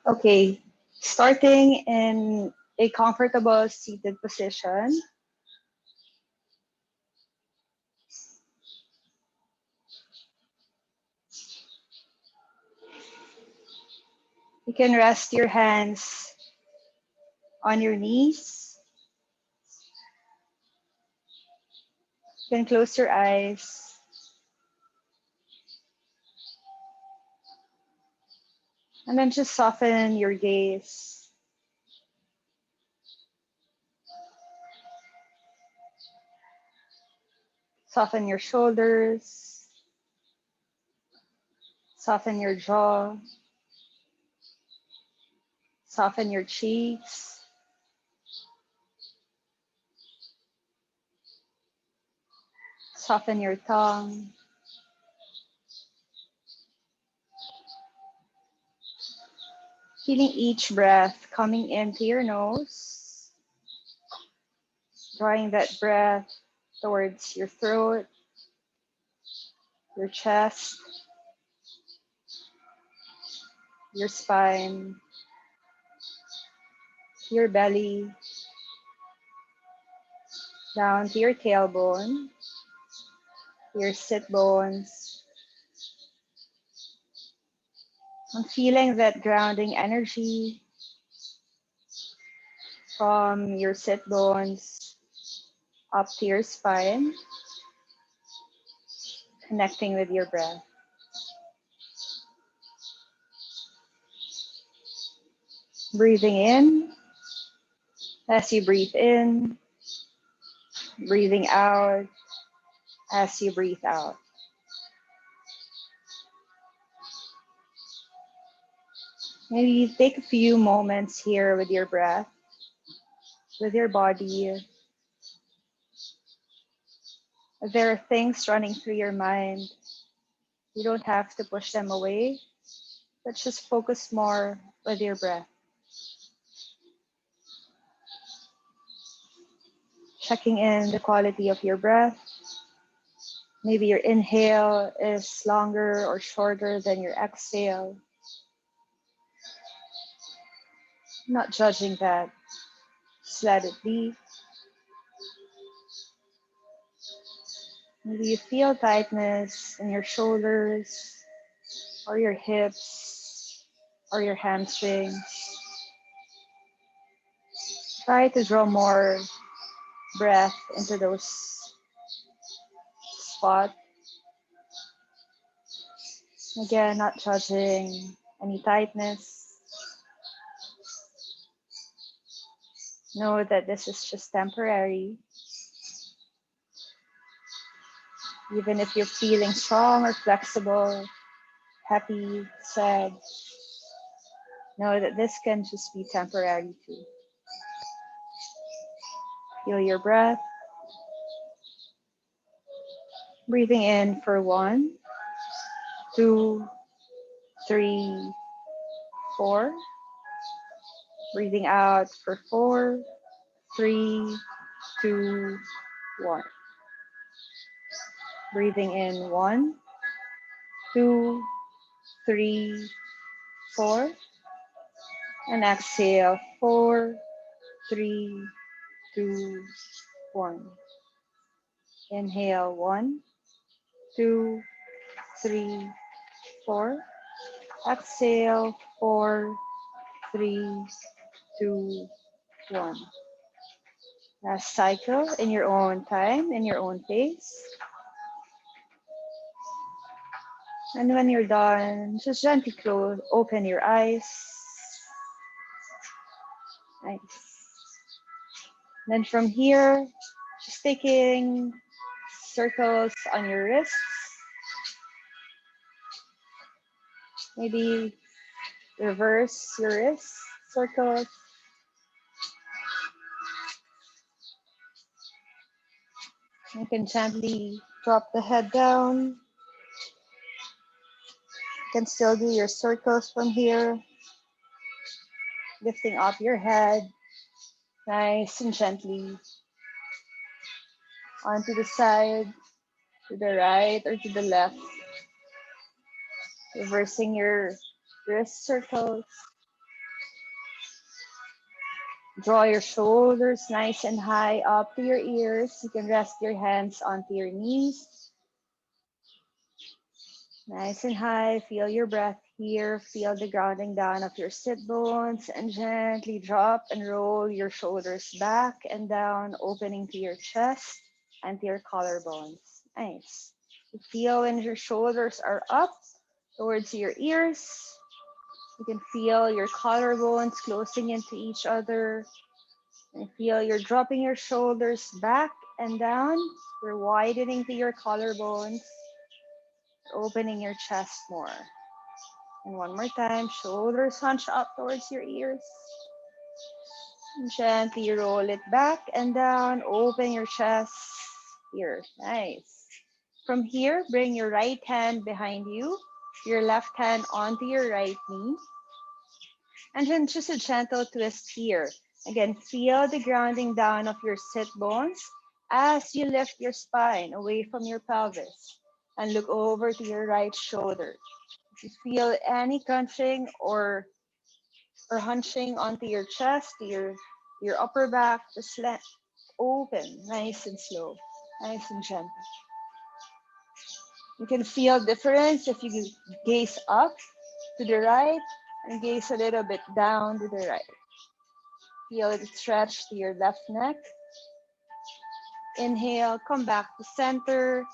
Okay, starting in a comfortable seated position. You can rest your hands on your knees. You can close your eyes. And then just soften your gaze. Soften your shoulders. Soften your jaw. Soften your cheeks. Soften your tongue. Feeling each breath coming into your nose, drawing that breath towards your throat, your chest, your spine, your belly, down to your tailbone, your sit bones. I'm feeling that grounding energy from your sit bones up to your spine, connecting with your breath. Breathing in. As you breathe in, breathing out as you breathe out. Maybe take a few moments here with your breath, with your body. If there are things running through your mind, you don't have to push them away, but just focus more with your breath. Checking in the quality of your breath. Maybe your inhale is longer or shorter than your exhale. Not judging that, just let it be. Maybe you feel tightness in your shoulders or your hips or your hamstrings. Try to draw more breath into those spots. Again, not judging any tightness. Know that this is just temporary. Even if you're feeling strong or flexible, happy, sad, know that this can just be temporary too. Feel your breath. Breathing in for 1, 2, 3, 4. Breathing out for 4, 3, 2, 1. Breathing in 1, 2, 3, 4. And exhale 4, 3, 2, 1. Inhale 1, 2, 3, 4. Exhale 4, 3, 2, 1. Last cycle in your own time, in your own pace. And when you're done, just gently close, open your eyes. Nice. Then from here, just taking circles on your wrists. Maybe reverse your wrists, circles. You can gently drop the head down. You can still do your circles from here. Lifting up your head, nice and gently. Onto the side, to the right or to the left. Reversing your wrist circles. Draw your shoulders nice and high up to your ears. You can rest your hands onto your knees. Nice and high. Feel your breath here. Feel the grounding down of your sit bones and gently drop and roll your shoulders back and down, opening to your chest and to your collarbones. Nice. You feel when your shoulders are up towards your ears. You can feel your collarbones closing into each other. And feel you're dropping your shoulders back and down. You're widening to your collarbones, opening your chest more. And one more time, shoulders hunch up towards your ears. And gently roll it back and down, open your chest here. Nice. From here, bring your right hand behind you, your left hand onto your right knee. And then just a gentle twist here. Again, feel the grounding down of your sit bones as you lift your spine away from your pelvis and look over to your right shoulder. If you feel any crunching or hunching onto your chest, your upper back, just let open, nice and slow, nice and gentle. You can feel difference if you gaze up to the right and gaze a little bit down to the right. Feel it stretch to your left neck. Inhale, come back to center.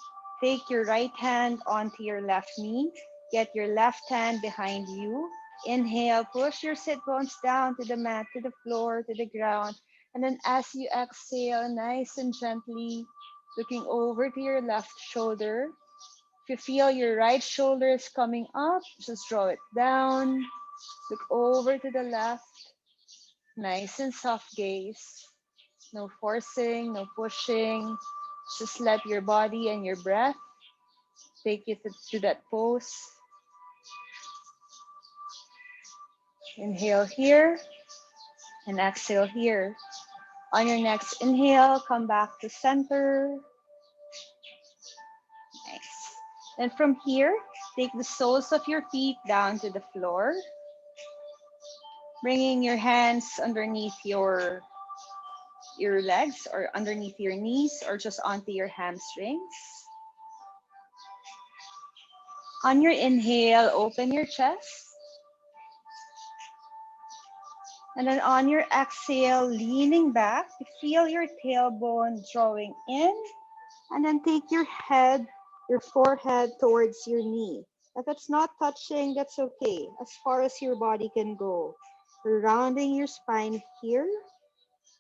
Take your right hand onto your left knee. Get your left hand behind you. Inhale, push your sit bones down to the mat, to the floor, to the ground. And then as you exhale, nice and gently, looking over to your left shoulder. If you feel your right shoulder is coming up, just draw it down. Look over to the left. Nice and soft gaze. No forcing, no pushing. Just let your body and your breath take you to that pose. Inhale here and exhale here. On your next inhale, come back to center. Nice. Then from here, take the soles of your feet down to the floor. Bringing your hands underneath your legs or underneath your knees or just onto your hamstrings. On your inhale, open your chest. And then on your exhale, leaning back, you feel your tailbone drawing in. And then take your head, your forehead towards your knee. If it's not touching, that's okay, as far as your body can go. Rounding your spine here,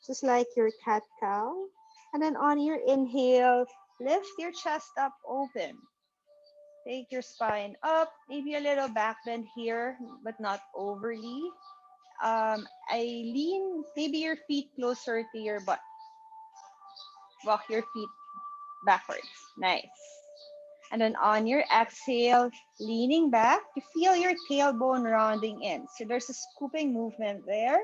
just like your cat-cow. And then on your inhale, lift your chest up open. Take your spine up, maybe a little back bend here, but not overly. I lean maybe your feet closer to your butt. Walk your feet backwards. Nice. And then on your exhale, leaning back, you feel your tailbone rounding in. So there's a scooping movement there.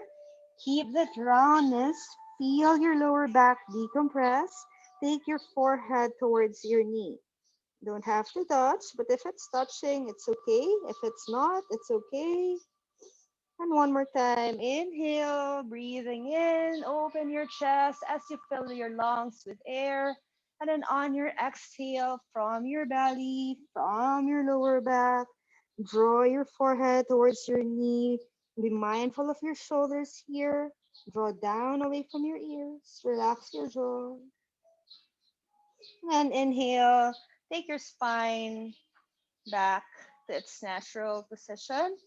Keep that roundness. Feel your lower back decompress. Take your forehead towards your knee. Don't have to touch, but if it's touching, it's okay. If it's not, it's okay. And one more time, inhale, breathing in, open your chest as you fill your lungs with air. And then on your exhale, from your belly, from your lower back, draw your forehead towards your knee. Be mindful of your shoulders here. Draw down away from your ears. Relax your jaw. And inhale, take your spine back to its natural position.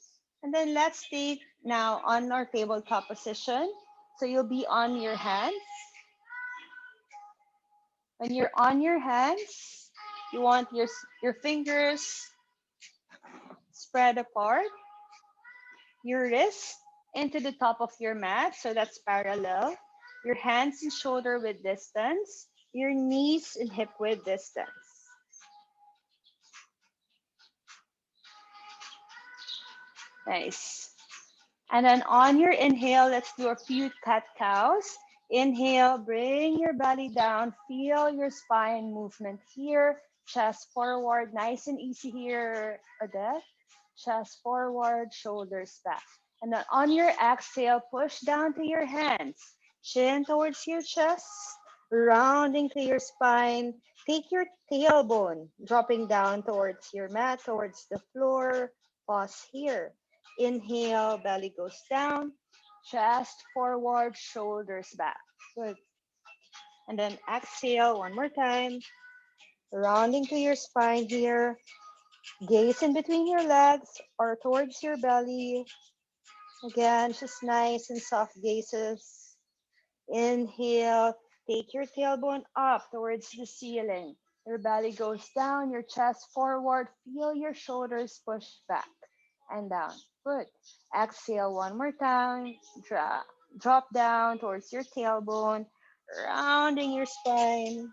And then let's take now on our tabletop position. So you'll be on your hands. When you're on your hands, you want your fingers spread apart, your wrist into the top of your mat, so that's parallel. Your hands and shoulder width distance, your knees and hip width distance. Nice. And then on your inhale, let's do a few cat-cows. Inhale, bring your belly down. Feel your spine movement here. Chest forward, nice and easy here, Odette. Chest forward, shoulders back. And then on your exhale, push down to your hands, chin towards your chest, rounding to your spine. Take your tailbone, dropping down towards your mat, towards the floor. Pause here. Inhale, belly goes down, chest forward, shoulders back. Good. And then exhale one more time, rounding to your spine here. Gaze in between your legs or towards your belly. Again, just nice and soft gazes. Inhale, take your tailbone up towards the ceiling. Your belly goes down, your chest forward. Feel your shoulders push back and down. Good. Exhale one more time. Drop down towards your tailbone, rounding your spine.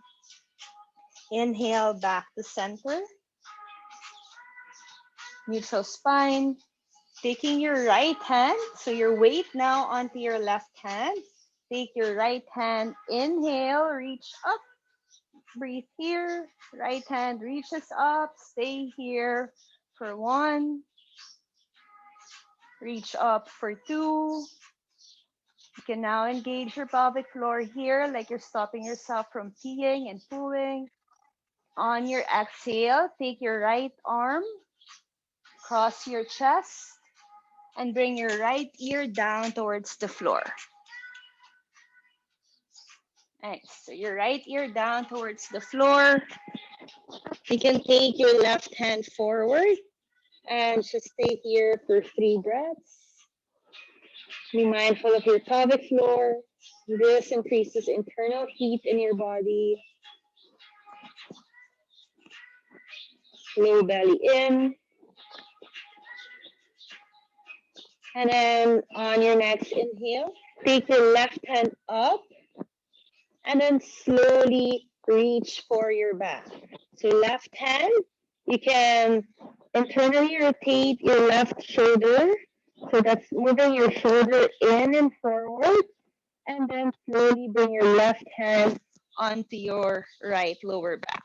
Inhale, back to center. Neutral spine. Taking your right hand, so your weight now onto your left hand. Take your right hand, inhale, reach up, breathe here. Right hand reaches up, stay here for 1. Reach up for 2. You can now engage your pelvic floor here like you're stopping yourself from peeing and pooing. On your exhale, take your right arm, cross your chest, and bring your right ear down towards the floor. Nice. So your right ear down towards the floor. You can take your left hand forward and just stay here for 3 breaths. Be mindful of your pelvic floor. This increases internal heat in your body. Low belly in. And then on your next inhale, take your left hand up and then slowly reach for your back. So left hand, you can internally rotate your left shoulder. So that's moving your shoulder in and forward. And then slowly bring your left hand onto your right lower back.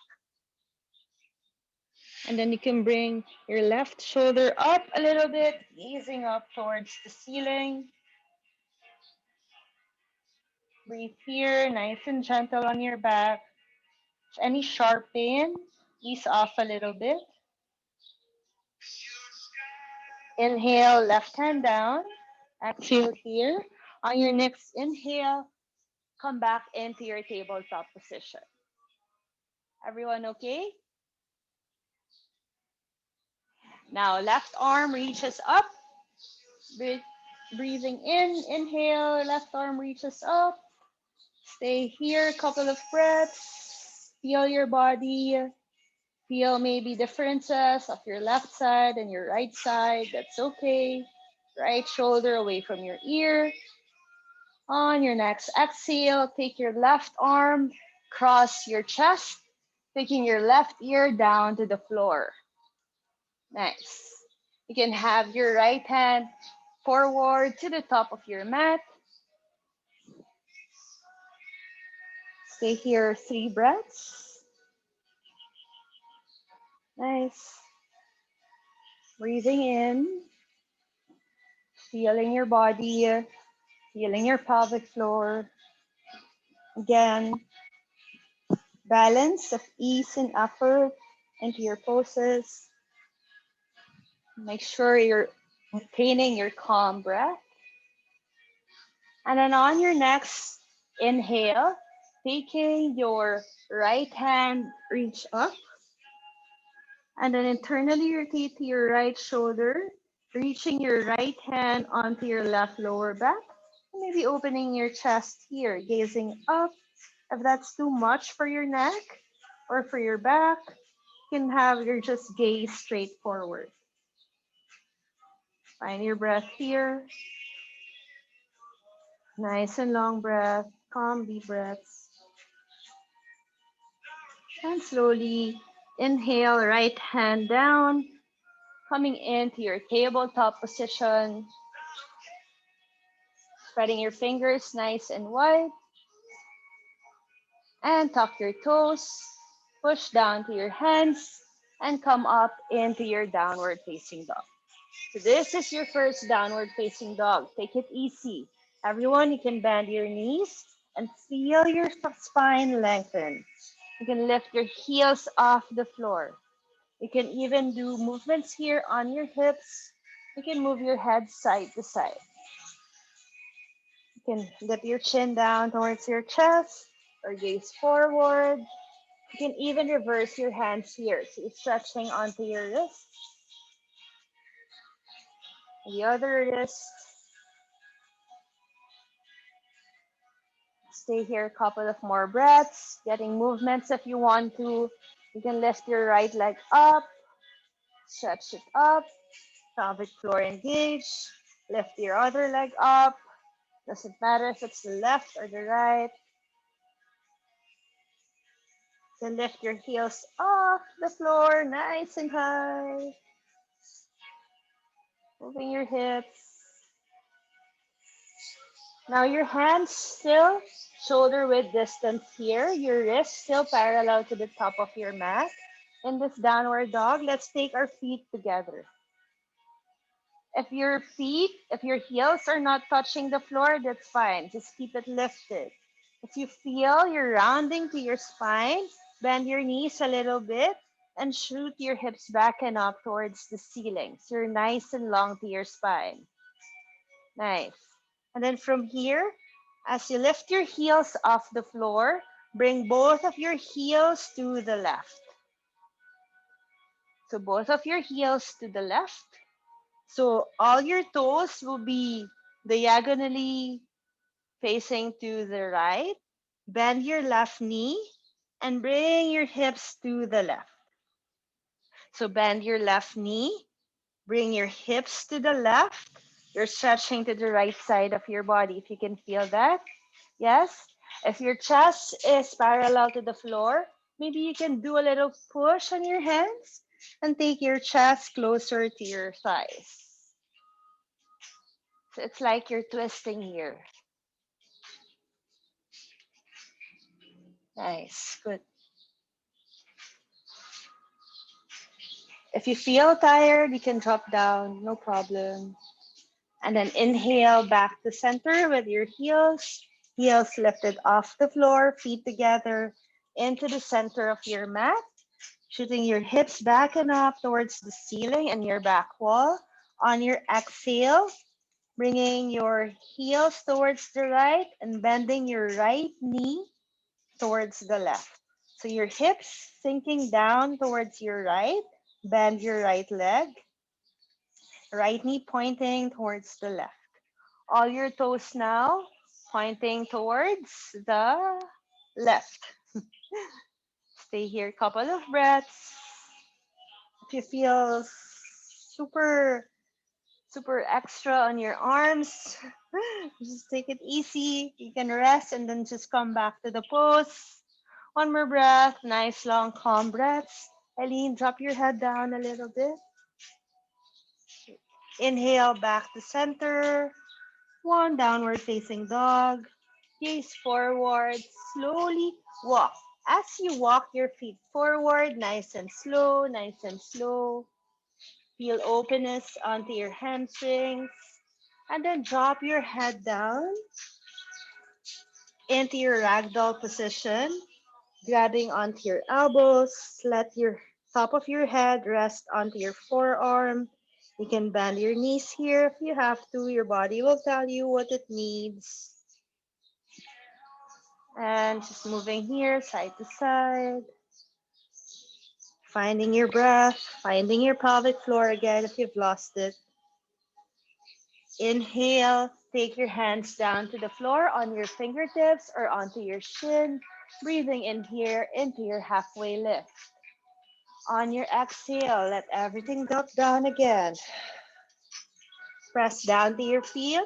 And then you can bring your left shoulder up a little bit, easing up towards the ceiling. Breathe here, nice and gentle on your back. Any sharp pain, ease off a little bit. Inhale, left hand down. Exhale here. On your next inhale, come back into your tabletop position. Everyone okay? Now, left arm reaches up. Breathing in, inhale, left arm reaches up. Stay here, a couple of breaths. Feel your body. Feel maybe differences of your left side and your right side. That's okay. Right shoulder away from your ear. On your next exhale, take your left arm, cross your chest, taking your left ear down to the floor. Nice. You can have your right hand forward to the top of your mat. Stay here 3 breaths. Nice. Breathing in, feeling your body, feeling your pelvic floor. Again, balance of ease and effort into your poses. Make sure you're maintaining your calm breath. And then on your next inhale, taking your right hand, reach up. And then internally rotate to your right shoulder, reaching your right hand onto your left lower back. Maybe opening your chest here, gazing up. If that's too much for your neck or for your back, you can have your just gaze straight forward. Find your breath here. Nice and long breath, calm deep breaths. And slowly inhale, right hand down, coming into your tabletop position. Spreading your fingers nice and wide. And tuck your toes. Push down to your hands and come up into your downward facing dog. So this is your first downward facing dog. Take it easy. Everyone, you can bend your knees and feel your spine lengthen. You can lift your heels off the floor. You can even do movements here on your hips. You can move your head side to side. You can dip your chin down towards your chest or gaze forward. You can even reverse your hands here. So you're stretching onto your wrist, the other wrist. Stay here a couple of more breaths, getting movements if you want to. You can lift your right leg up, stretch it up, pelvic floor engaged. Lift your other leg up. Doesn't matter if it's the left or the right. Then lift your heels off the floor, nice and high. Moving your hips. Now your hands still shoulder width distance here. Your wrists still parallel to the top of your mat. In this downward dog, let's take our feet together. If your heels are not touching the floor, that's fine. Just keep it lifted. If you feel you're rounding to your spine, bend your knees a little bit and shoot your hips back and up towards the ceiling. So you're nice and long to your spine. Nice. And then from here, as you lift your heels off the floor, bring both of your heels to the left. So both of your heels to the left. So all your toes will be diagonally facing to the right. Bend your left knee and bring your hips to the left. So bend your left knee, bring your hips to the left. You're stretching to the right side of your body if you can feel that. Yes? If your chest is parallel to the floor, maybe you can do a little push on your hands and take your chest closer to your thighs. So it's like you're twisting here. Nice, good. If you feel tired, you can drop down, no problem. And then inhale back to center with your heels lifted off the floor, feet together into the center of your mat, shooting your hips back and up towards the ceiling and your back wall. On your exhale, bringing your heels towards the right and bending your right knee towards the left. So your hips sinking down towards your right, bend your right leg, right knee pointing towards the left. All your toes now pointing towards the left. Stay here a couple of breaths. If you feel super extra on your arms, just take it easy. You can rest and then just come back to the pose. One more breath, nice long calm breaths. Eileen, drop your head down a little bit. Inhale back to center. One downward facing dog. Gaze forward, slowly walk. As you walk your feet forward, nice and slow, nice and slow. Feel openness onto your hamstrings. And then drop your head down into your ragdoll position, grabbing onto your elbows. Let your top of your head rest onto your forearm. You can bend your knees here if you have to. Your body will tell you what it needs. And just moving here, side to side. Finding your breath, finding your pelvic floor again if you've lost it. Inhale, take your hands down to the floor on your fingertips or onto your shin. Breathing in here into your halfway lift. On your exhale, let everything drop down again. Press down to your feet.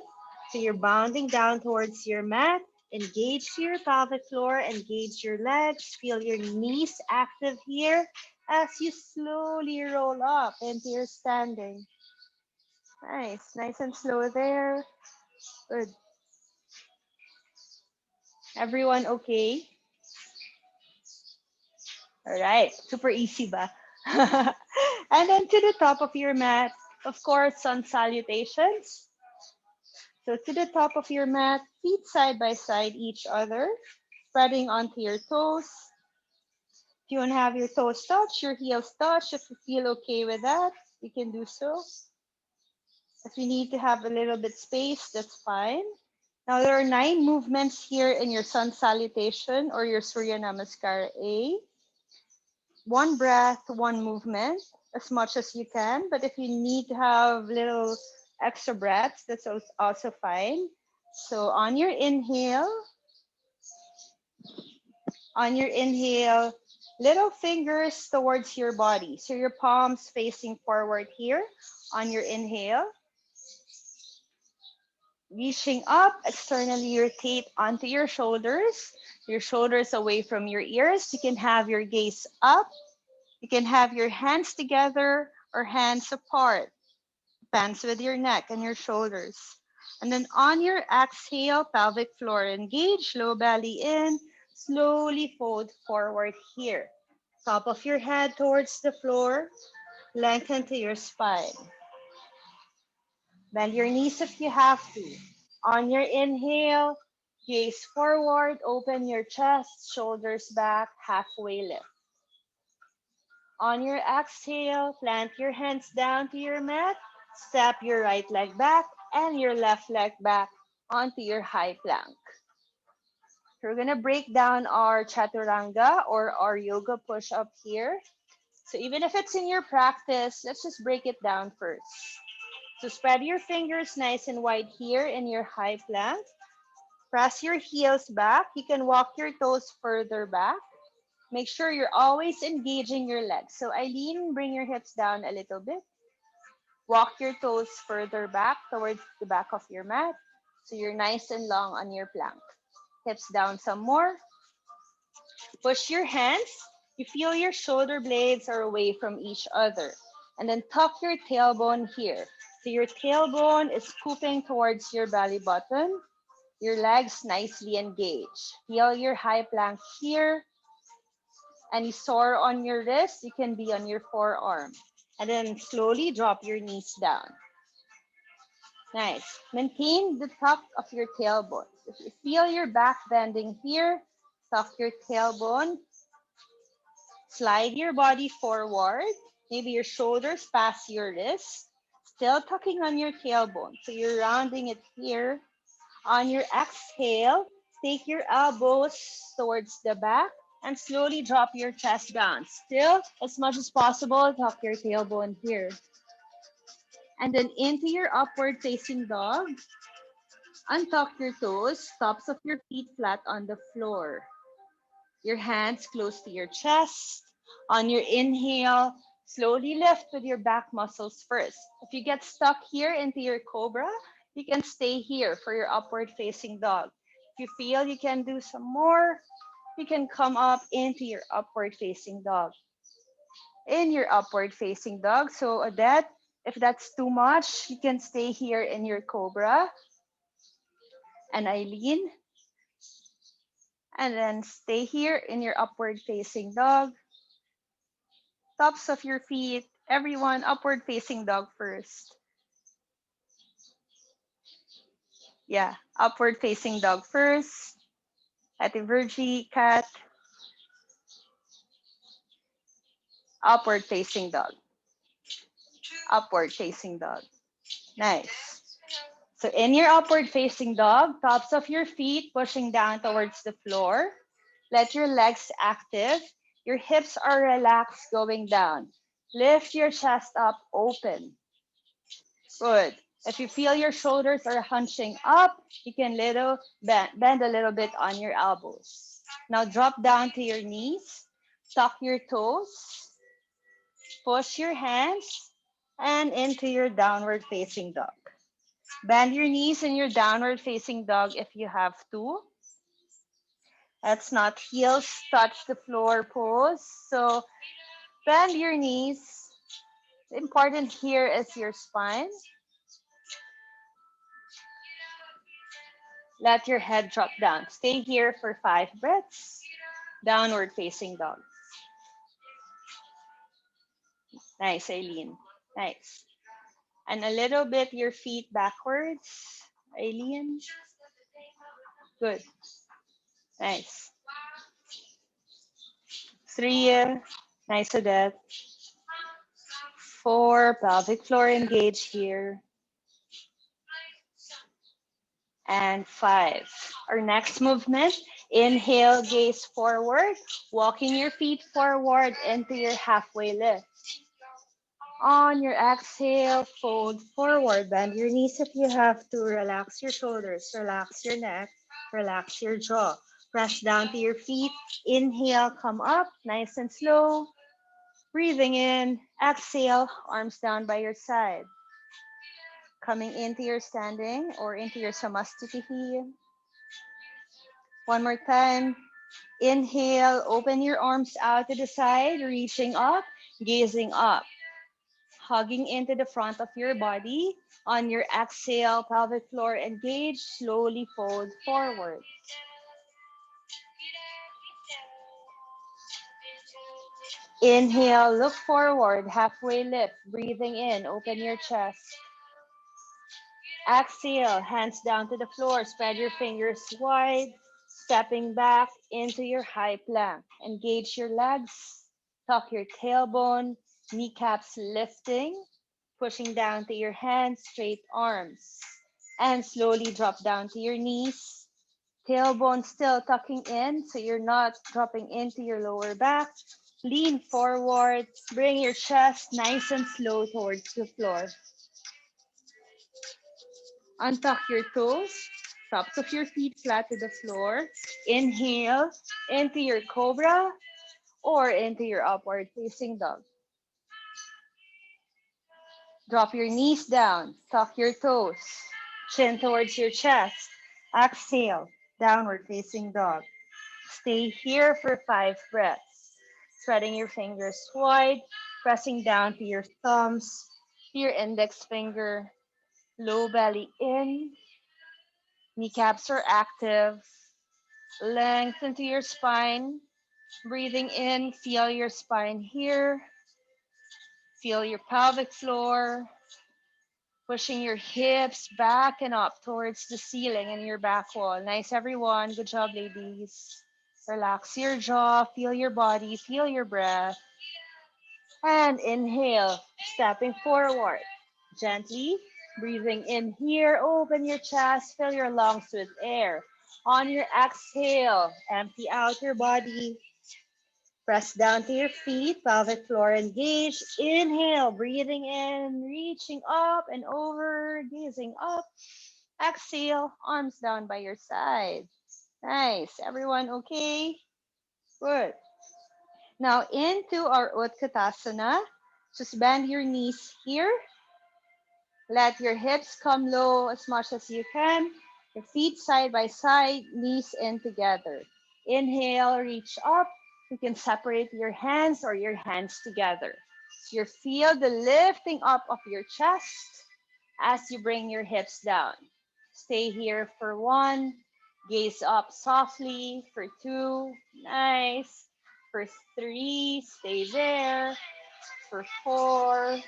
So you're bounding down towards your mat. Engage your pelvic floor, engage your legs. Feel your knees active here as you slowly roll up into your standing. Nice and slow there. Good. Everyone okay? All right, super easy ba? And then to the top of your mat, Of course, sun salutations. So to the top of your mat, feet side by side each other, spreading onto your toes. If you want to have your toes touch, your heels touch, if you feel okay with that, you can do so. If you need to have a little bit space, that's fine. Now there are 9 movements here in your sun salutation or your Surya Namaskar A. One breath, one movement, as much as you can. But if you need to have little extra breaths, that's also fine. So on your inhale, little fingers towards your body. So your palms facing forward here on your inhale. Reaching up, externally rotate onto your shoulders away from your ears. You can have your gaze up. You can have your hands together or hands apart. Bands with your neck and your shoulders. And then on your exhale, pelvic floor engage, low belly in, slowly fold forward here. Top of your head towards the floor, lengthen to your spine. Bend your knees if you have to. On your inhale, gaze forward, open your chest, shoulders back, halfway lift. On your exhale, plant your hands down to your mat, step your right leg back and your left leg back onto your high plank. We're going to break down our chaturanga or our yoga push up here. So even if it's in your practice, let's just break it down first. So spread your fingers nice and wide here in your high plank. Press your heels back. You can walk your toes further back. Make sure you're always engaging your legs. So Eileen, bring your hips down a little bit. Walk your toes further back towards the back of your mat. So you're nice and long on your plank. Hips down some more. Push your hands. You feel your shoulder blades are away from each other. And then tuck your tailbone here. So your tailbone is scooping towards your belly button. Your legs nicely engaged. Feel your high plank here. Any sore on your wrist, you can be on your forearm. And then slowly drop your knees down. Nice. Maintain the tuck of your tailbone. If you feel your back bending here, tuck your tailbone. Slide your body forward. Maybe your shoulders past your wrists. Still tucking on your tailbone. So you're rounding it here. On your exhale, take your elbows towards the back and slowly drop your chest down. Still, as much as possible, tuck your tailbone here. And then into your upward facing dog. Untuck your toes, tops of your feet flat on the floor. Your hands close to your chest. On your inhale, slowly lift with your back muscles first. If you get stuck here into your cobra, you can stay here for your upward facing dog. If you feel you can do some more, you can come up into your upward facing dog. In your upward facing dog. So Odette, if that's too much, you can stay here in your cobra. And Eileen, and then stay here in your upward facing dog. Tops of your feet, everyone, upward facing dog first. Yeah, upward facing dog first. Ate Virgie, cat, upward facing dog. Upward facing dog. Nice. So in your upward facing dog, tops of your feet pushing down towards the floor. Let your legs active. Your hips are relaxed going down. Lift your chest up open. Good. If you feel your shoulders are hunching up, you can bend a little bit on your elbows. Now drop down to your knees. Tuck your toes. Push your hands and into your downward facing dog. Bend your knees in your downward facing dog if you have to. Let's not heels touch the floor pose. So bend your knees. Important here is your spine. Let your head drop down. Stay here for 5 breaths. Downward facing dog. Nice, Eileen. Nice. And a little bit your feet backwards, Aileen. Good. Nice. 3. Nice, Odette. 4. Pelvic floor engage here. And 5. Our next movement, inhale, gaze forward, walking your feet forward into your halfway lift. On your exhale, fold forward, bend your knees if you have to, relax your shoulders, relax your neck, relax your jaw. Press down to your feet, inhale, come up, nice and slow. Breathing in, exhale, arms down by your side. Coming into your standing or into your Samastitihi. One more time. Inhale, open your arms out to the side, reaching up, gazing up. Hugging into the front of your body. On your exhale, pelvic floor engage, slowly fold forward. Inhale, look forward, halfway lift, breathing in, open your chest. Exhale, hands down to the floor, spread your fingers wide, stepping back into your high plank. Engage your legs, tuck your tailbone, kneecaps lifting, pushing down to your hands, straight arms. And slowly drop down to your knees. Tailbone still tucking in, so you're not dropping into your lower back. Lean forward, bring your chest nice and slow towards the floor. Untuck your toes, tops of your feet flat to the floor. Inhale into your cobra or into your upward facing dog. Drop your knees down, tuck your toes, chin towards your chest. Exhale, downward facing dog. Stay here for 5 breaths. Spreading your fingers wide, pressing down to your thumbs, your index finger, low belly in, kneecaps are active, lengthen to your spine. Breathing in, feel your spine here, feel your pelvic floor, pushing your hips back and up towards the ceiling and your back wall. Nice, everyone. Good job, ladies. Relax your jaw, feel your body, feel your breath. And inhale, stepping forward. Gently, breathing in here, open your chest, fill your lungs with air. On your exhale, empty out your body. Press down to your feet, pelvic floor engaged. Inhale, breathing in, reaching up and over, gazing up. Exhale, arms down by your side. Nice. Everyone okay? Good. Now into our Utkatasana. Just bend your knees here. Let your hips come low as much as you can. Your feet side by side, knees in together. Inhale, reach up. You can separate your hands or your hands together. So you feel the lifting up of your chest as you bring your hips down. Stay here for 1. Gaze up softly for 2. Nice. For 3, stay there. For 4.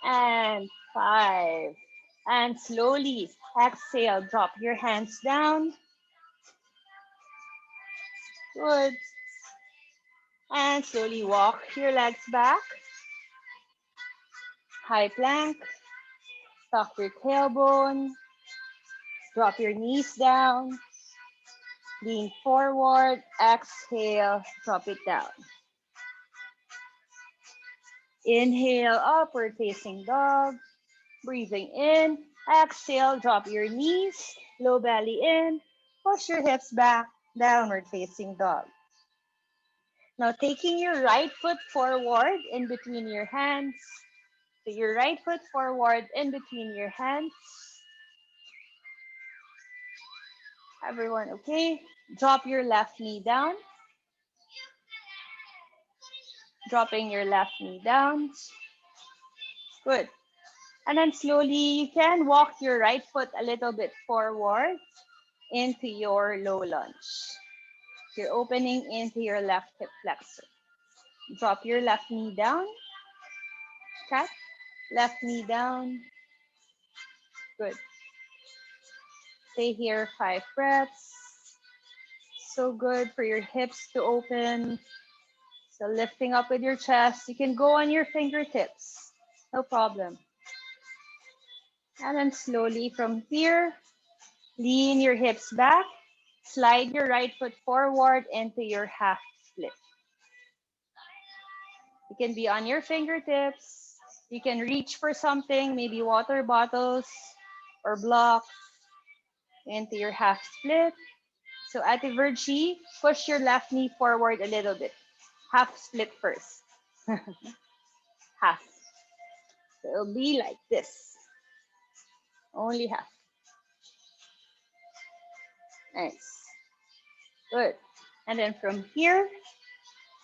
And 5. And slowly exhale, drop your hands down. Good. And slowly walk your legs back. High plank. Tuck your tailbone. Drop your knees down. Lean forward. Exhale, drop it down. Inhale, upward facing dog. Breathing in. Exhale, drop your knees. Low belly in. Push your hips back. Downward facing dog. Now taking your right foot forward in between your hands. So your right foot forward in between your hands. Everyone okay? Drop your left knee down. Dropping your left knee down. Good. And then slowly you can walk your right foot a little bit forward into your low lunge. You're opening into your left hip flexor. Drop your left knee down. Cat. Left knee down. Good. Stay here 5 breaths. So good for your hips to open. So lifting up with your chest. You can go on your fingertips. No problem. And then slowly from here, lean your hips back. Slide your right foot forward into your half split. You can be on your fingertips. You can reach for something, maybe water bottles or blocks, into your half split. So at the Virgi, push your left knee forward a little bit. Half split first. Half. So it'll be like this. Only half. Nice. Good. And then from here,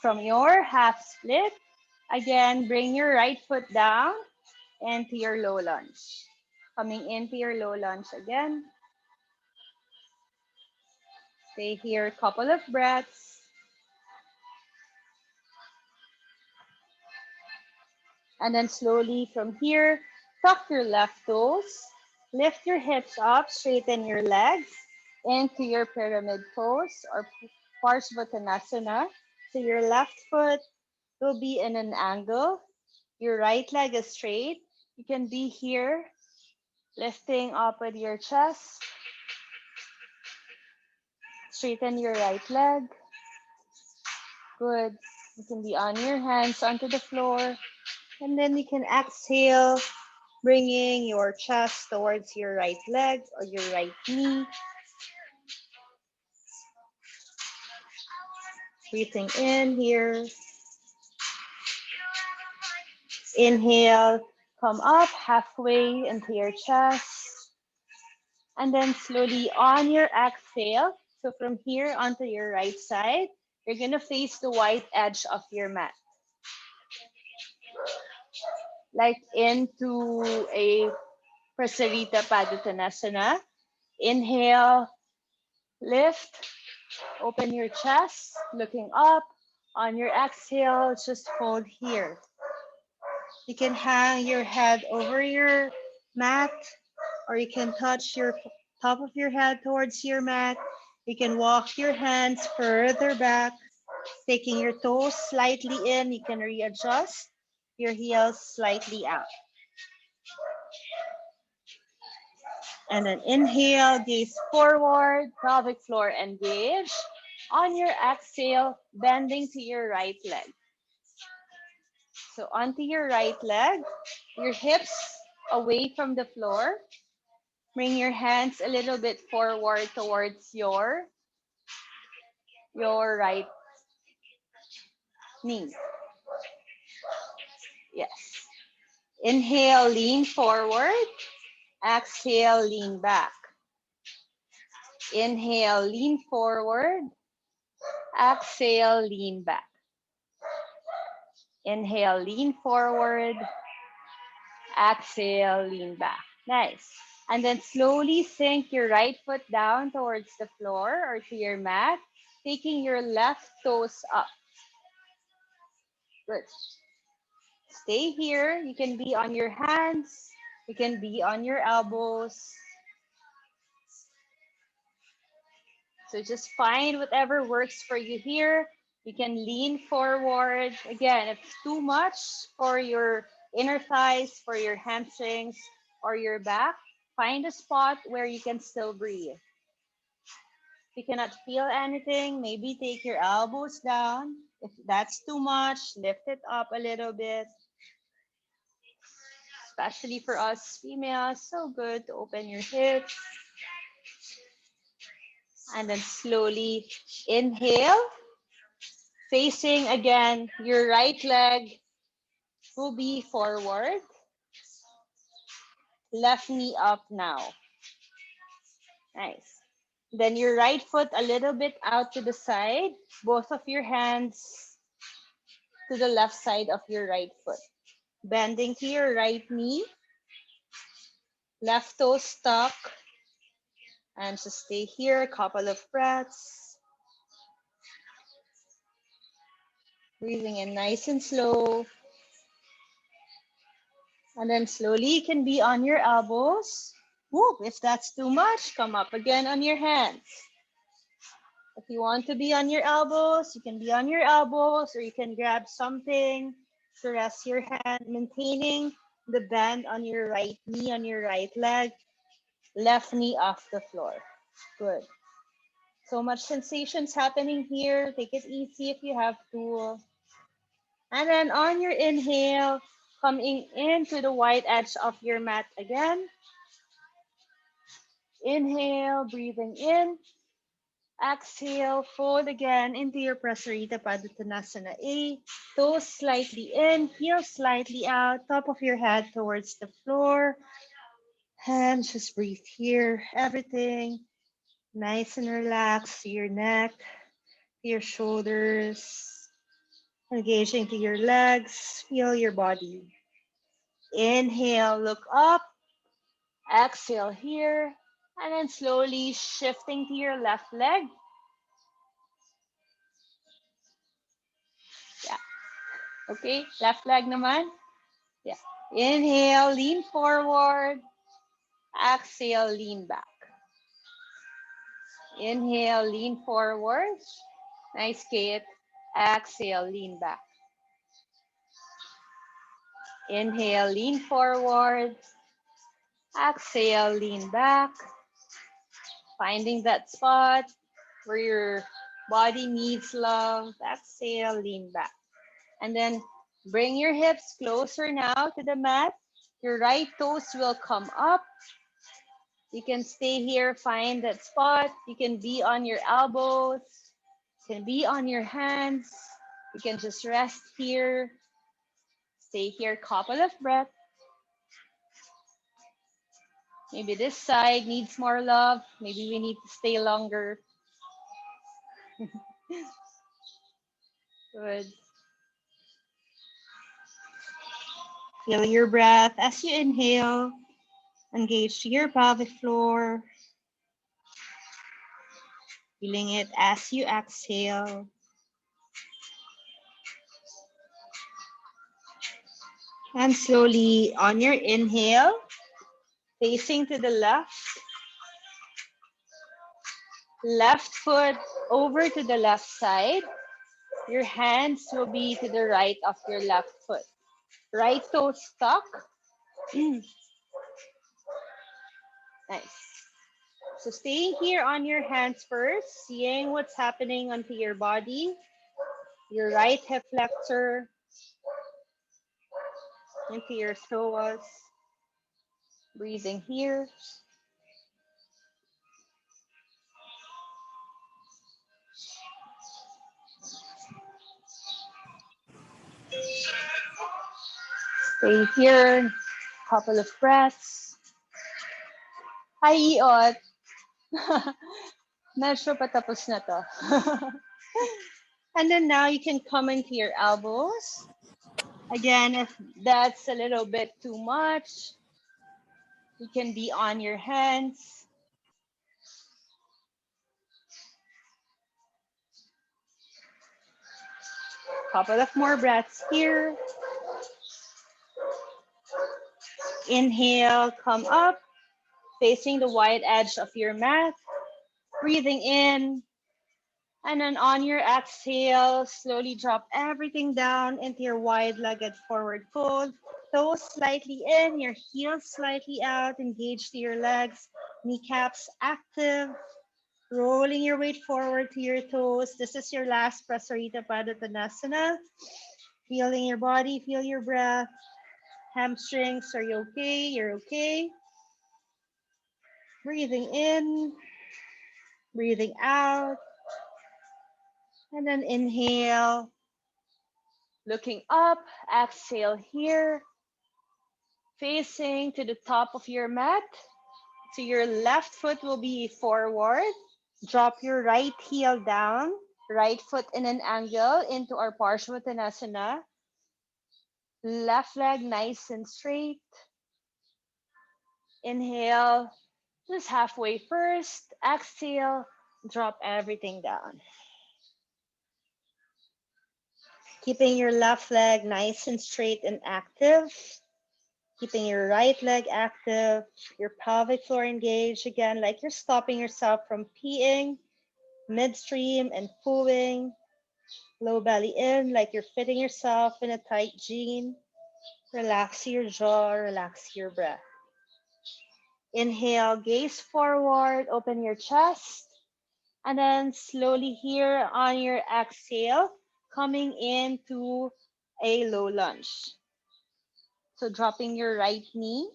from your half split, again, bring your right foot down into your low lunge. Coming into your low lunge again. Stay here a couple of breaths. And then slowly from here, tuck your left toes, lift your hips up, straighten your legs into your pyramid pose or Parsvottanasana. So your left foot will be in an angle. Your right leg is straight. You can be here, lifting up with your chest. Straighten your right leg. Good. You can be on your hands onto the floor. And then you can exhale, bringing your chest towards your right leg or your right knee. Breathing in here. Inhale, come up halfway into your chest. And then slowly on your exhale, so from here onto your right side, you're going to face the white edge of your mat. Like into a Prasarita Padottanasana. Inhale, lift, open your chest, looking up. On your exhale, just hold here. You can hang your head over your mat, or you can touch your top of your head towards your mat. You can walk your hands further back, taking your toes slightly in. You can readjust your heels slightly out. And then inhale, gaze forward, pelvic floor engage. On your exhale, bending to your right leg. So onto your right leg, your hips away from the floor. Bring your hands a little bit forward towards your right knee. Yes. Inhale, lean forward. Exhale, lean back. Inhale, lean forward. Exhale, lean back. Inhale, lean forward. Exhale, lean back. Nice. And then slowly sink your right foot down towards the floor or to your mat, taking your left toes up. Good. Stay here. You can be on your hands. You can be on your elbows. So just find whatever works for you here. You can lean forward. Again, if it's too much for your inner thighs, for your hamstrings, or your back, find a spot where you can still breathe. If you cannot feel anything, maybe take your elbows down. If that's too much, lift it up a little bit. Especially for us females, so good to open your hips. And then slowly inhale, facing again, your right leg will be forward. Left knee up now. Nice. Then your right foot a little bit out to the side. Both of your hands to the left side of your right foot. Bending to your right knee. Left toe stuck. And just stay here a couple of breaths. Breathing in nice and slow. And then slowly you can be on your elbows. Whoop, if that's too much, come up again on your hands. If you want to be on your elbows, you can be on your elbows, or you can grab something to rest your hand, maintaining the bend on your right knee, on your right leg, left knee off the floor. Good. So much sensations happening here. Take it easy if you have to. And then on your inhale, coming into the wide edge of your mat again. Inhale, breathing in. Exhale, fold again into your Prasarita Padottanasana A. Toes slightly in, heels slightly out, top of your head towards the floor. Hands, just breathe here. Everything nice and relaxed to your neck, to your shoulders, engaging to your legs. Feel your body. Inhale, look up. Exhale here. And then slowly shifting to your left leg. Yeah. Okay, left leg naman. Yeah. Inhale, lean forward. Exhale, lean back. Inhale, lean forward. Nice, Kate. Exhale, lean back. Inhale, lean forward. Exhale, lean back. Finding that spot where your body needs love. Exhale, lean back. And then bring your hips closer now to the mat. Your right toes will come up. You can stay here, find that spot. You can be on your elbows. You can be on your hands. You can just rest here. Stay here, couple of breaths. Maybe this side needs more love. Maybe we need to stay longer. Good. Feel your breath as you inhale. Engage to your pelvic floor. Feeling it as you exhale. And slowly on your inhale, facing to the left. Left foot over to the left side. Your hands will be to the right of your left foot. Right toe stuck. Nice. So staying here on your hands first, seeing what's happening onto your body. Your right hip flexor into your psoas. Breathing here. Stay here. Couple of breaths. Hi, Iot. Not sure patapos na to. And then now you can come into your elbows. Again, if that's a little bit too much, you can be on your hands. Couple of more breaths here. Inhale, come up, facing the wide edge of your mat. Breathing in. And then on your exhale, slowly drop everything down into your wide-legged forward fold. Toes slightly in, your heels slightly out. Engage to your legs, kneecaps active. Rolling your weight forward to your toes. This is your last Prasarita Padottanasana. Feeling your body, feel your breath. Hamstrings, are you okay? You're okay. Breathing in, breathing out. And then inhale. Looking up, exhale here. Facing to the top of your mat. So your left foot will be forward. Drop your right heel down. Right foot in an angle into our Parsvattanasana. Left leg nice and straight. Inhale, just halfway first. Exhale, drop everything down. Keeping your left leg nice and straight and active. Keeping your right leg active, your pelvic floor engaged again, like you're stopping yourself from peeing midstream and pooing. Low belly in, like you're fitting yourself in a tight jean. Relax your jaw, relax your breath. Inhale, gaze forward, open your chest. And then slowly here on your exhale, coming into a low lunge. So dropping your right knee,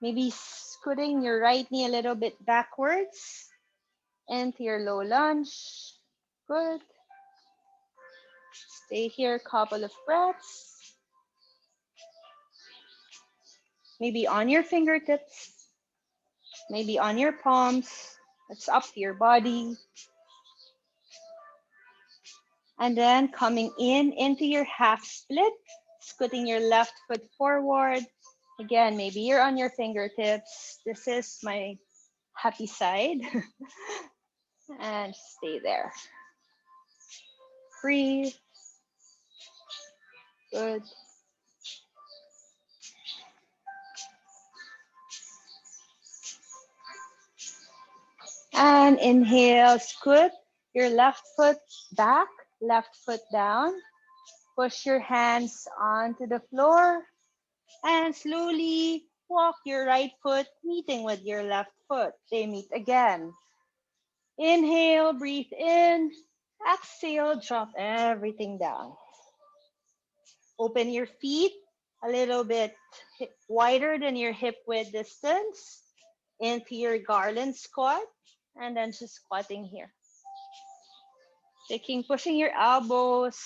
maybe scooting your right knee a little bit backwards into your low lunge. Good. Stay here a couple of breaths. Maybe on your fingertips, maybe on your palms. It's up to your body. And then coming in into your half split, scooting your left foot forward. Again, maybe you're on your fingertips. This is my happy side. And stay there. Breathe. Good. And inhale, scoot your left foot back, left foot down. Push your hands onto the floor and slowly walk your right foot meeting with your left foot. They meet again. Inhale, breathe in. Exhale, drop everything down. Open your feet a little bit wider than your hip width distance into your garland squat, and then just squatting here. Pushing your elbows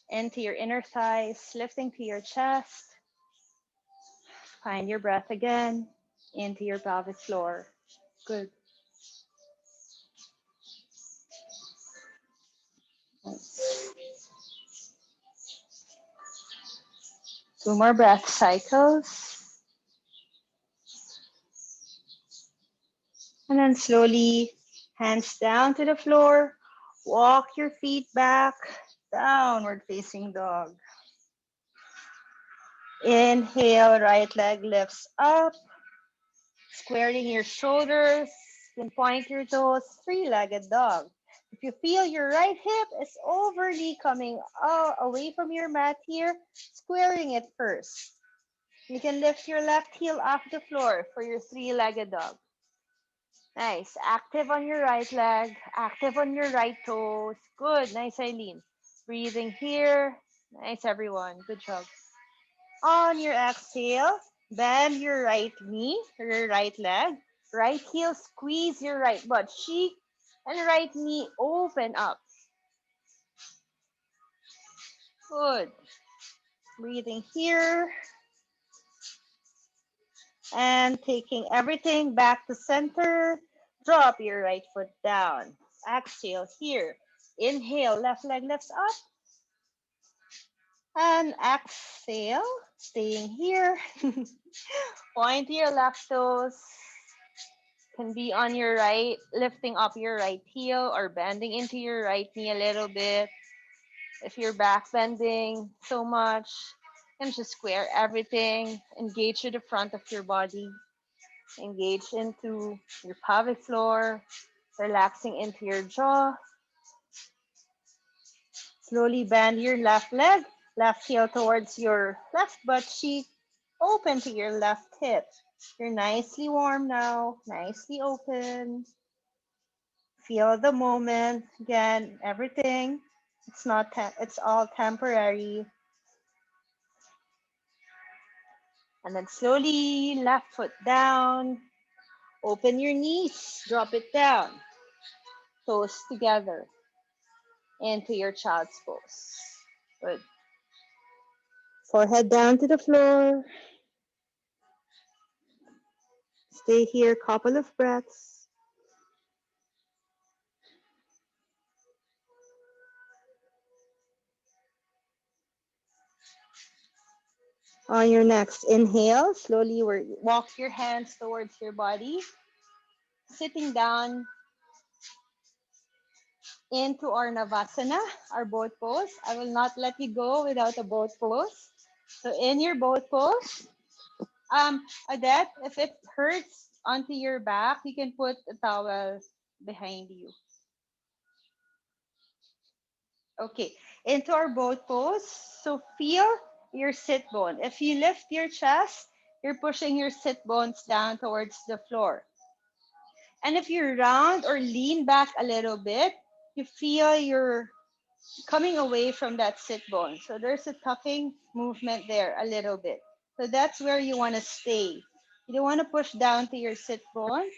into your inner thighs, lifting to your chest. Find your breath again into your pelvic floor. Good. Nice. 2 more breath cycles. And then slowly, hands down to the floor. Walk your feet back, downward facing dog. Inhale, right leg lifts up. Squaring your shoulders, then point your toes, three-legged dog. If you feel your right hip is overly coming away from your mat here, squaring it first. You can lift your left heel off the floor for your three-legged dog. Nice. Active on your right leg, active on your right toes. Good. Nice, Eileen. Breathing here. Nice, everyone. Good job. On your exhale, bend your right knee, your right leg, right heel, squeeze your right butt cheek, and right knee open up. Good. Breathing here. And taking everything back to center. Drop your right foot down. Exhale here. Inhale, left leg lifts up. And exhale, staying here. Point your left toes. Can be on your right, lifting up your right heel or bending into your right knee a little bit. If you're back bending so much, you can just square everything. Engage to the front of your body. Engage into your pelvic floor. Relaxing into your jaw. Slowly bend your left leg, left heel towards your left butt cheek. Open to your left hip. You're nicely warm now, nicely open. Feel the moment. Again, everything. It's all temporary. And then slowly left foot down. Open your knees, drop it down. Toes together into your child's pose. Good. Forehead down to the floor. Stay here, couple of breaths. On your next inhale, slowly walk your hands towards your body. Sitting down. into our Navasana, our boat pose. I will not let you go without a boat pose. So in your boat pose, Odette, if it hurts onto your back, you can put a towel behind you. Okay, into our boat pose. So feel your sit bone. If you lift your chest, you're pushing your sit bones down towards the floor. And if you round or lean back a little bit, you feel you're coming away from that sit bone. So there's a tucking movement there a little bit. So that's where you want to stay. You don't want to push down to your sit bone.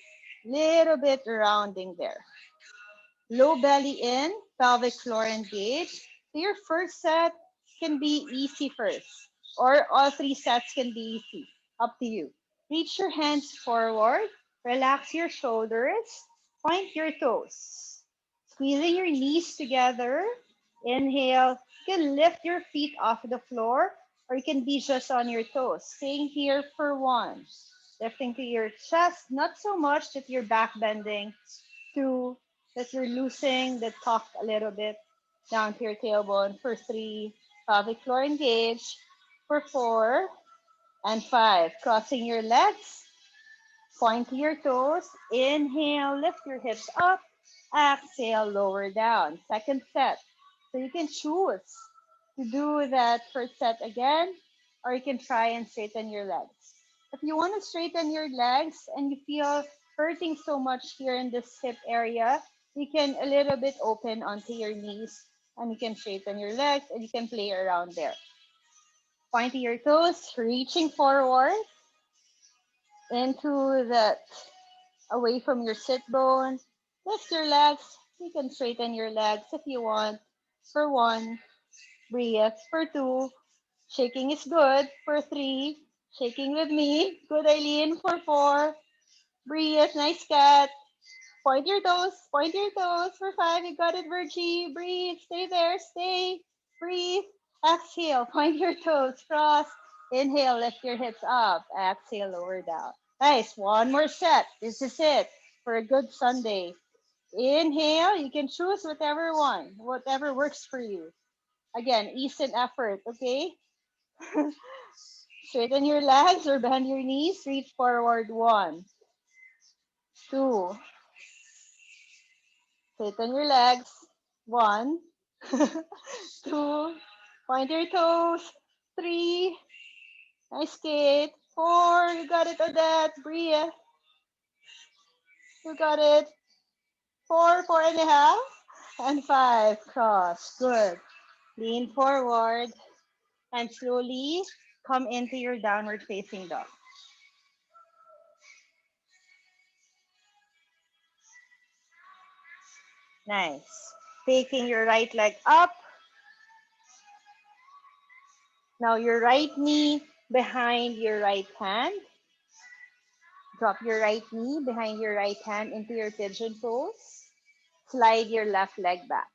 Little bit rounding there. Low belly in, pelvic floor engaged. So your first set can be easy first, or all three sets can be easy. Up to you. Reach your hands forward, relax your shoulders, point your toes. Squeezing your knees together. Inhale. You can lift your feet off the floor, or you can be just on your toes. Staying here for one. Lifting to your chest, not so much that you're back bending. Two, that you're losing the tuck a little bit down to your tailbone. For three, pelvic floor engaged. For four and five, crossing your legs, point to your toes. Inhale, lift your hips up. Exhale, lower down. Second set. So you can choose to do that first set again, or you can try and straighten your legs. If you want to straighten your legs and you feel hurting so much here in this hip area, you can a little bit open onto your knees and you can straighten your legs and you can play around there. Pointing your toes, reaching forward into that away from your sit bone. Lift your legs. You can straighten your legs if you want. For one, breathe. For two, shaking is good. For three, shaking with me. Good, Eileen. For four, breathe. Nice cat. Point your toes. Point your toes. For five, you got it, Virgie. Breathe. Stay there. Stay. Breathe. Exhale. Point your toes. Cross. Inhale. Lift your hips up. Exhale. Lower down. Nice. One more set. This is it for a good Sunday. Inhale. You can choose whatever one, whatever works for you. Again, ease and effort. Okay. Straighten your legs or bend your knees. Reach forward. One, two. Straighten your legs. One, two. Point your toes. Three. Nice skate. Four. You got it, Odette. Breathe. You got it. Four, four and a half. And five. Cross. Good. Lean forward and slowly come into your downward facing dog. Nice. Taking your right leg up. Now your right knee behind your right hand. Drop your right knee behind your right hand into your pigeon pose. Slide your left leg back.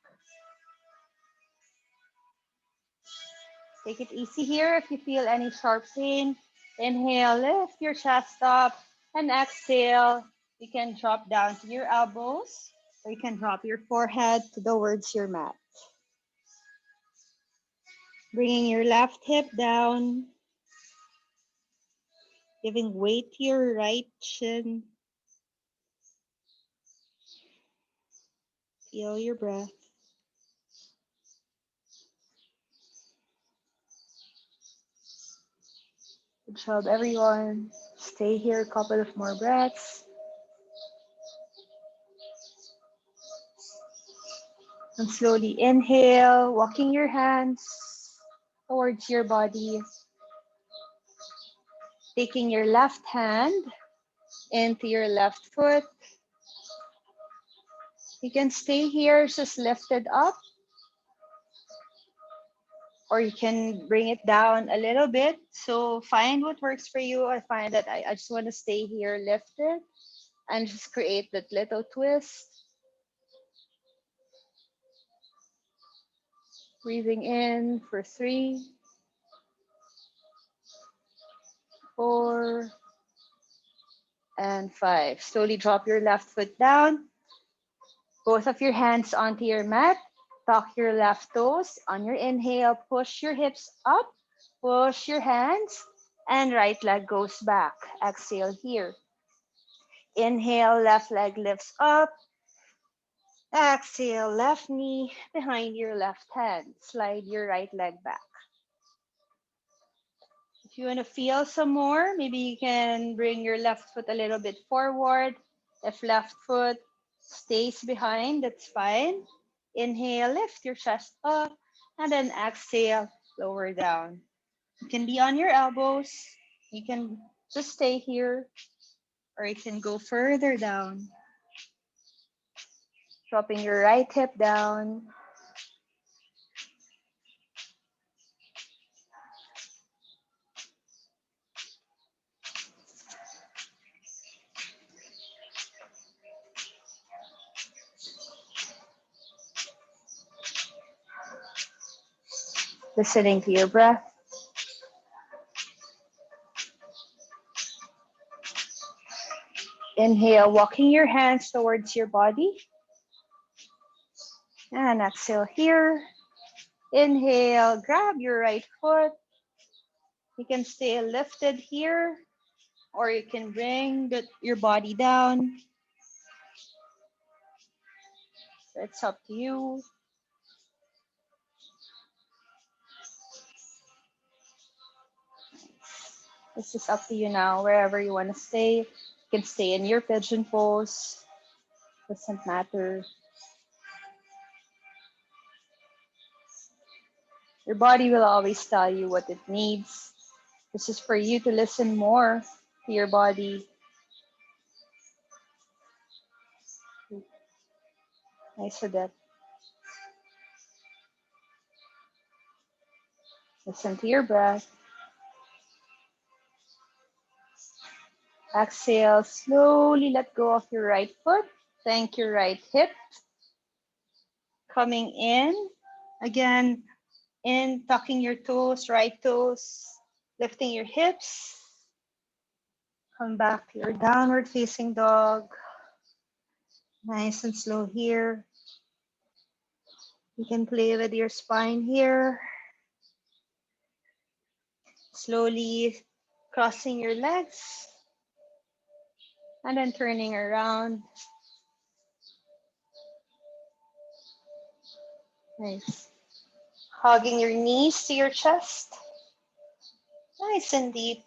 Take it easy here if you feel any sharp pain. Inhale, lift your chest up, and exhale. You can drop down to your elbows, or you can drop your forehead towards your mat. Bringing your left hip down, giving weight to your right shin. Feel your breath. Good job, everyone. Stay here a couple of more breaths. And slowly inhale, walking your hands towards your body. Taking your left hand into your left foot. You can stay here just lifted up, or you can bring it down a little bit. So find what works for you. I find that I just want to stay here lifted and just create that little twist. Breathing in for 3, 4, and 5. Slowly drop your left foot down. Both of your hands onto your mat. Tuck your left toes. On your inhale, push your hips up. Push your hands. And right leg goes back. Exhale here. Inhale, left leg lifts up. Exhale, left knee behind your left hand. Slide your right leg back. If you want to feel some more, maybe you can bring your left foot a little bit forward. If left foot stays behind, that's fine. Inhale, lift your chest up, and then exhale, lower down. You can be on your elbows. You can just stay here, or you can go further down. Dropping your right hip down. Listening to your breath. Inhale, walking your hands towards your body. And exhale here. Inhale, grab your right foot. You can stay lifted here, or you can bring your body down. So it's up to you. This is up to you now, wherever you want to stay. You can stay in your pigeon pose. Doesn't matter. Your body will always tell you what it needs. This is for you to listen more to your body. Nice for that. Listen to your breath. Exhale, slowly let go of your right foot. Thank your right hip. Coming in. Again, in, tucking your toes, right toes, lifting your hips. Come back to your downward facing dog. Nice and slow here. You can play with your spine here. Slowly crossing your legs. And then turning around. Nice. Hugging your knees to your chest. Nice and deep.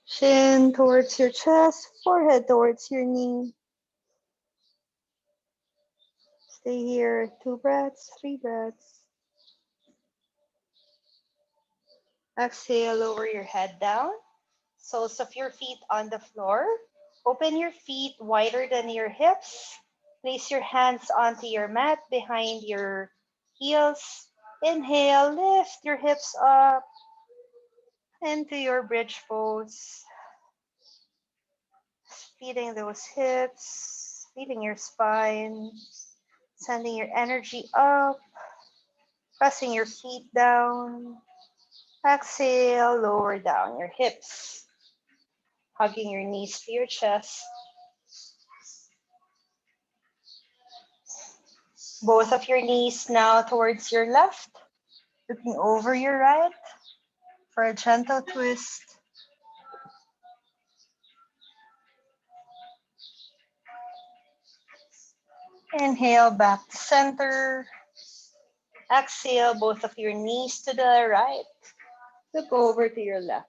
Chin towards your chest, forehead towards your knee. Stay here, 2 breaths, 3 breaths. Exhale, lower your head down. Soles of your feet on the floor. Open your feet wider than your hips. Place your hands onto your mat behind your heels. Inhale, lift your hips up into your bridge pose. Feeding those hips, feeding your spine, sending your energy up, pressing your feet down. Exhale, lower down your hips, hugging your knees to your chest. Both of your knees now towards your left, looking over your right for a gentle twist. Inhale, back to center. Exhale, both of your knees to the right. Look over to your left.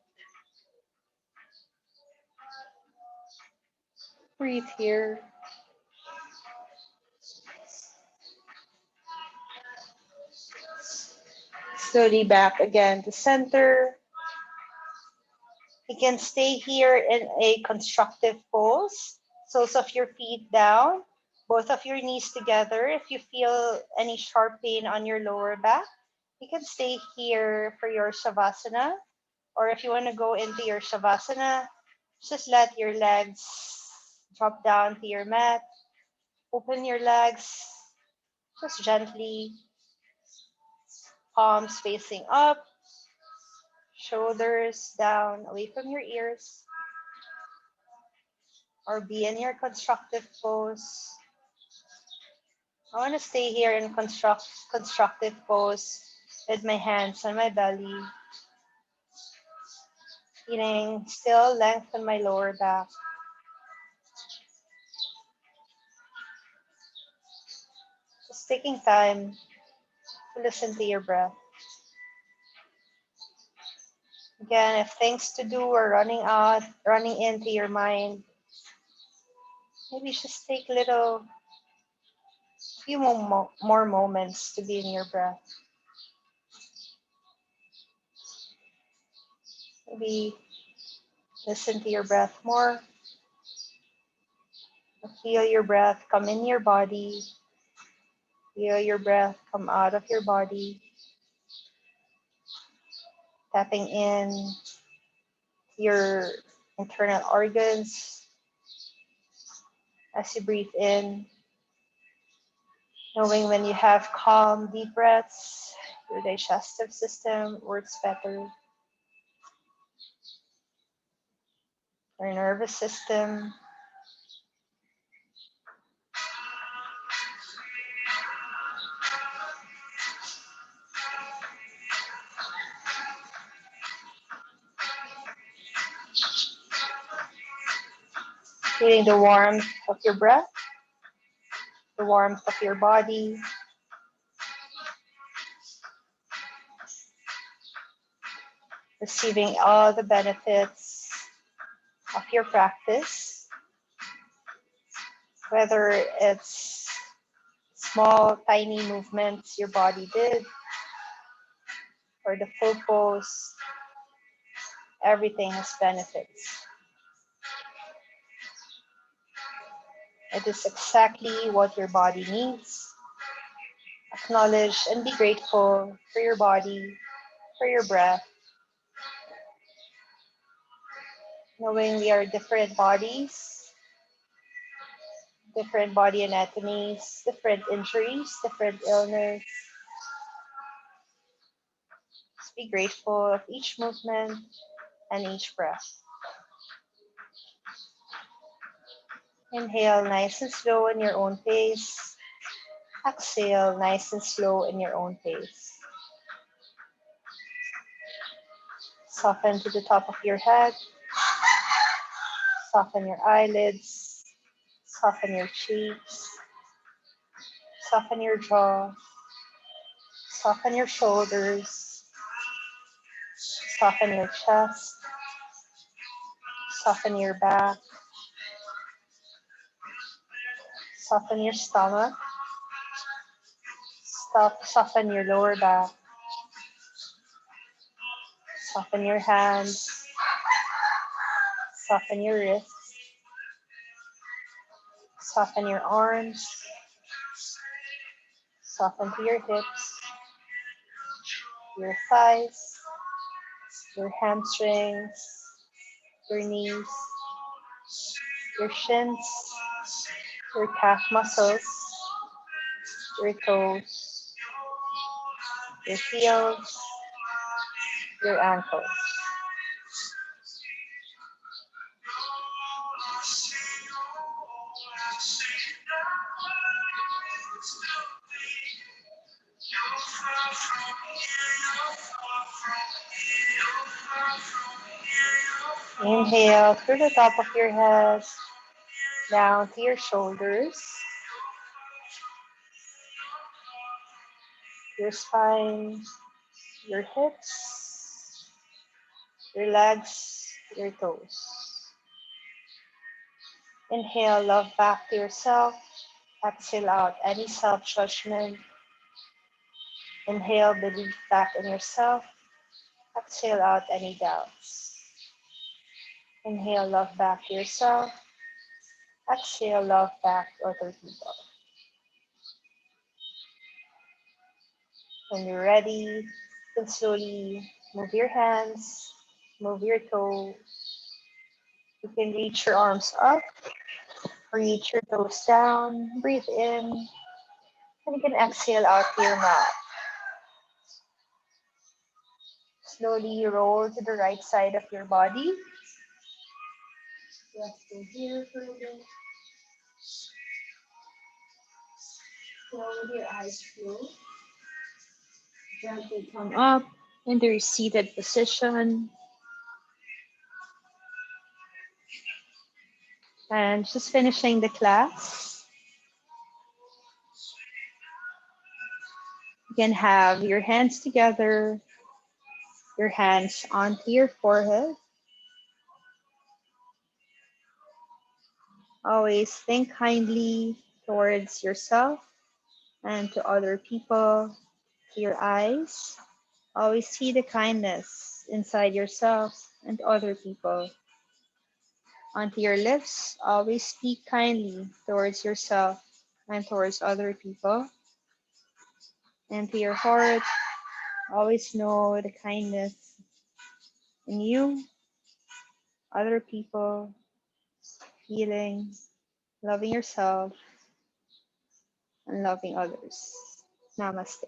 Breathe here. Slowly back again to center. You can stay here in a constructive pose. Soles of your feet down, both of your knees together. If you feel any sharp pain on your lower back, you can stay here for your Shavasana. Or if you want to go into your Shavasana, just let your legs drop down to your mat. Open your legs just gently. Palms facing up. Shoulders down, away from your ears. or be in your constructive pose. I want to stay here in constructive pose with my hands on my belly, feeling still lengthen my lower back. Just taking time to listen to your breath. Again, if things to do are running into your mind, maybe just take few more moments to be in your breath. Maybe listen to your breath more. Feel your breath come in your body. Feel your breath come out of your body. Tapping in your internal organs as you breathe in. Knowing when you have calm, deep breaths, your digestive system works better. Your nervous system. Feeling the warmth of your breath, the warmth of your body. Receiving all the benefits of your practice, whether it's small, tiny movements your body did, or the full pose, everything has benefits. It is exactly what your body needs. Acknowledge and be grateful for your body, for your breath, knowing we are different bodies, different body anatomies, different injuries, different illness. Just be grateful of each movement and each breath. Inhale nice and slow in your own pace. Exhale nice and slow in your own pace. Soften to the top of your head. Soften your eyelids. Soften your cheeks. Soften your jaw. Soften your shoulders. Soften your chest. Soften your back. Soften your stomach. Soften your lower back. Soften your hands. Soften your wrists. Soften your arms. Soften to your hips, your thighs, your hamstrings, your knees, your shins, your calf muscles, your toes, your heels, your ankles. Inhale through the top of your head, down to your shoulders, your spine, your hips, your legs, your toes. Inhale love back to yourself. Exhale out any self-judgment. Inhale belief back in yourself. Exhale out any doubts. Inhale love back to yourself. Exhale love back to other people. When you're ready, you can slowly move your hands, move your toes. You can reach your arms up, reach your toes down, breathe in, and you can exhale out to your mat. Slowly roll to the right side of your body. Let's go here for a bit. Still with your eyes closed. Gently come up into your seated position. And just finishing the class. You can have your hands together, your hands onto your forehead. Always think kindly towards yourself and to other people, to your eyes. Always see the kindness inside yourself and to other people. Onto your lips, always speak kindly towards yourself and towards other people. And to your heart, always know the kindness in you, other people, healing, loving yourself, and loving others. Namaste.